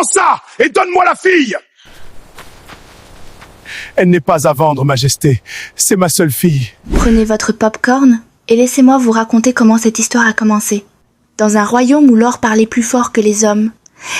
Prends ça et donne-moi la fille. Elle n'est pas à vendre, Majesté. C'est ma seule fille. Prenez votre pop-corn et laissez-moi vous raconter comment cette histoire a commencé. Dans un royaume où l'or parlait plus fort que les hommes,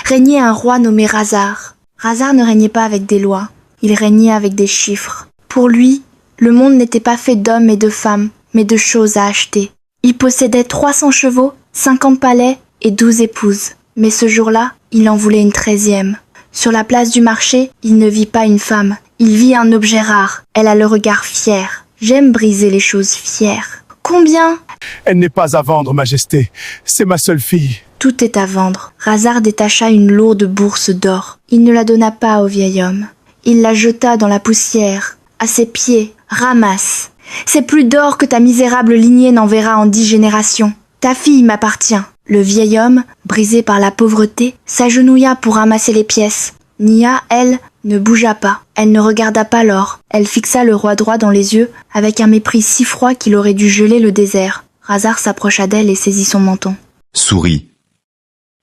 régnait un roi nommé Razar. Razar ne régnait pas avec des lois, il régnait avec des chiffres. Pour lui, le monde n'était pas fait d'hommes et de femmes, mais de choses à acheter. Il possédait 300 chevaux, 50 palais et 12 épouses. Mais ce jour-là, il en voulait une 13e. Sur la place du marché, il ne vit pas une femme, il vit un objet rare. Elle a le regard fier. J'aime briser les choses fières. Combien ? Elle n'est pas à vendre, Majesté. C'est ma seule fille. Tout est à vendre. Razar détacha une lourde bourse d'or. Il ne la donna pas au vieil homme. Il la jeta dans la poussière. À ses pieds, ramasse. C'est plus d'or que ta misérable lignée n'en verra en 10 générations. Ta fille m'appartient. Le vieil homme, brisé par la pauvreté, s'agenouilla pour ramasser les pièces. Nia, elle, ne bougea pas. Elle ne regarda pas l'or. Elle fixa le roi droit dans les yeux, avec un mépris si froid qu'il aurait dû geler le désert. Razar s'approcha d'elle et saisit son menton. Souris.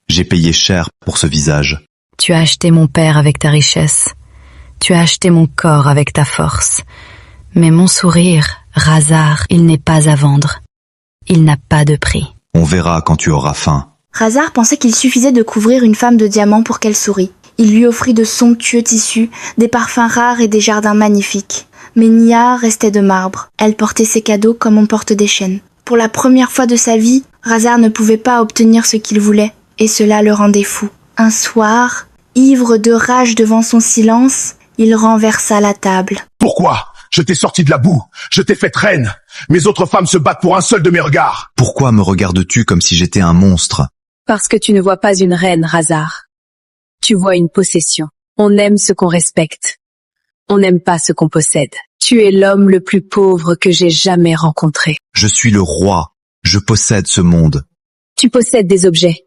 J'ai payé cher pour ce visage. Tu as acheté mon père avec ta richesse. Tu as acheté mon corps avec ta force. Mais mon sourire, Razar, il n'est pas à vendre. Il n'a pas de prix. On verra quand tu auras faim. Razar pensait qu'il suffisait de couvrir une femme de diamants pour qu'elle sourie. Il lui offrit de somptueux tissus, des parfums rares et des jardins magnifiques. Mais Nia restait de marbre. Elle portait ses cadeaux comme on porte des chaînes. Pour la première fois de sa vie, Razar ne pouvait pas obtenir ce qu'il voulait, et cela le rendait fou. Un soir, ivre de rage devant son silence, il renversa la table. Pourquoi ? Je t'ai sorti de la boue. Je t'ai faite reine. Mes autres femmes se battent pour un seul de mes regards. Pourquoi me regardes-tu comme si j'étais un monstre? Parce que tu ne vois pas une reine, Razar. Tu vois une possession. On aime ce qu'on respecte. On n'aime pas ce qu'on possède. Tu es l'homme le plus pauvre que j'ai jamais rencontré. Je suis le roi. Je possède ce monde. Tu possèdes des objets.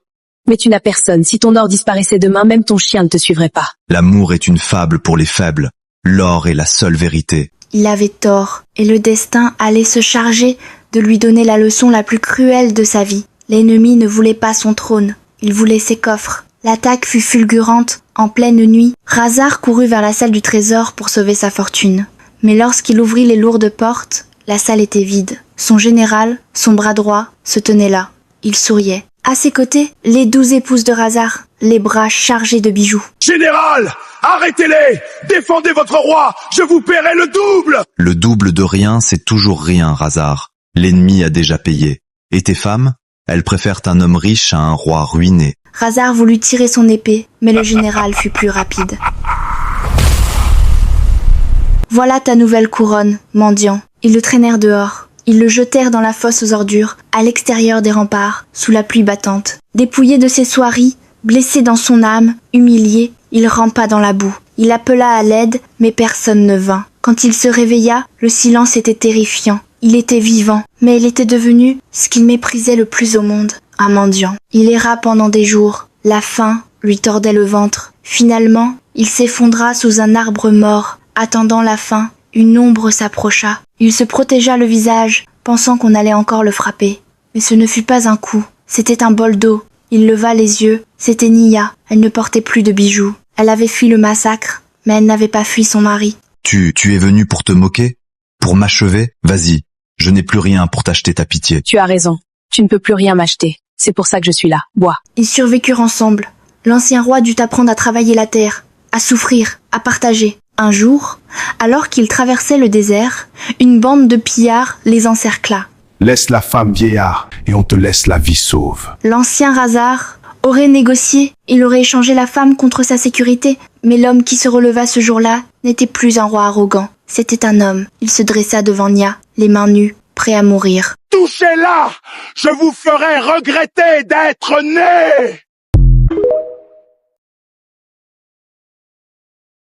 Mais tu n'as personne. Si ton or disparaissait demain, même ton chien ne te suivrait pas. L'amour est une fable pour les faibles. L'or est la seule vérité. Il avait tort, et le destin allait se charger de lui donner la leçon la plus cruelle de sa vie. L'ennemi ne voulait pas son trône, il voulait ses coffres. L'attaque fut fulgurante. En pleine nuit, Razar courut vers la salle du trésor pour sauver sa fortune. Mais lorsqu'il ouvrit les lourdes portes, la salle était vide. Son général, son bras droit, se tenait là. Il souriait. À ses côtés, les 12 épouses de Razar, les bras chargés de bijoux. Général, arrêtez-les! Défendez votre roi! Je vous paierai le double! Le double de rien, c'est toujours rien, Razar. L'ennemi a déjà payé. Et tes femmes? Elles préfèrent un homme riche à un roi ruiné. Razar voulut tirer son épée, mais le général fut plus rapide. Voilà ta nouvelle couronne, mendiant. Ils le traînèrent dehors. Ils le jetèrent dans la fosse aux ordures, à l'extérieur des remparts, sous la pluie battante. Dépouillé de ses soieries, blessé dans son âme, humilié, il rampa dans la boue. Il appela à l'aide, mais personne ne vint. Quand il se réveilla, le silence était terrifiant. Il était vivant, mais il était devenu ce qu'il méprisait le plus au monde, un mendiant. Il erra pendant des jours. La faim lui tordait le ventre. Finalement, il s'effondra sous un arbre mort. Attendant la fin, une ombre s'approcha. Il se protégea le visage, pensant qu'on allait encore le frapper. Mais ce ne fut pas un coup, c'était un bol d'eau. Il leva les yeux, c'était Nia. Elle ne portait plus de bijoux. Elle avait fui le massacre, mais elle n'avait pas fui son mari. Tu es venu pour te moquer? Pour m'achever? Vas-y, je n'ai plus rien pour t'acheter ta pitié. Tu as raison. Tu ne peux plus rien m'acheter. C'est pour ça que je suis là. Bois. Ils survécurent ensemble. L'ancien roi dut apprendre à travailler la terre, à souffrir, à partager. Un jour, alors qu'ils traversaient le désert, une bande de pillards les encercla. Laisse la femme vieillard et on te laisse la vie sauve. L'ancien Razar aurait négocié, il aurait échangé la femme contre sa sécurité, mais l'homme qui se releva ce jour-là n'était plus un roi arrogant. C'était un homme. Il se dressa devant Nia, les mains nues, prêt à mourir. Touchez-la! Je vous ferai regretter d'être né!